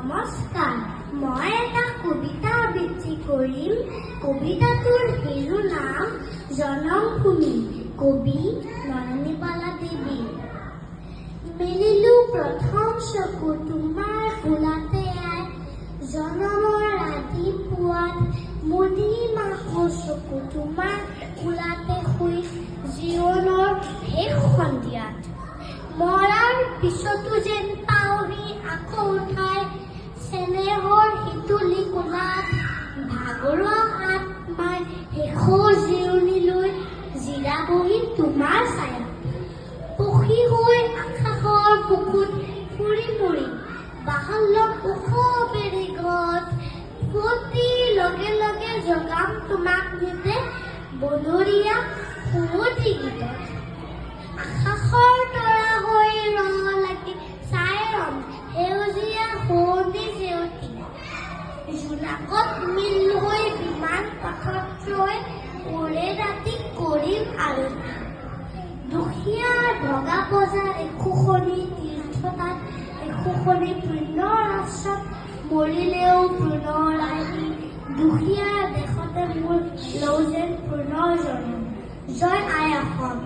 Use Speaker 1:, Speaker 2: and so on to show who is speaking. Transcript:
Speaker 1: নমস্কাৰ, মই এটা কবিতা আবৃত্তি কৰিম। কবিতাটোৰ হেৰু নাম জনমভূমি, কবি নয়নীবালা দেৱী। মেলিলো প্ৰথম চকু তোমাৰ ফুলাতে আই, জনমৰ ৰাতিপুৱাত মুদি মাহৰ চকু তোমাৰ ফুলাতে শুই, জীৱনৰ শেষ সন্ধিয়াত মৰাৰ পিছতো যেন পাওহি আকৌ উঠাই, চেনেহৰ সিতুলি কোলাত ভাগৰুৱা আত্মাই শেষৰ জিৰণি লৈ জিৰাবহি তোমাৰ ছায়াত। পখী হৈ আকাশৰ বুকুত ফুৰি ফুৰি বাহল্য ওখ বেৰিঘৰত, ফুটিৰ লগে লগে জগাম তোমাক নিতে বনৰীয়া সুমতি গীতত। আকাশৰ তৰা হৈ লাগি চাই ৰম সেউজীয়া শুৱনি জেউতি, জোনাকত মিল হৈ বিমান পথত ৰৈ উৰে ৰাতি কৰিম আৰতি। দুখীয়া ভগা বজাৰ এশোষণি তীৰ্থতাত, এশোষণি পুণ্যৰ আশ্ৰম মৰিলেও পুনৰাহি, দুখীয়া দেশতে মোৰ লওঁ যেন পুনৰ জন্ম। জয় আই অসম।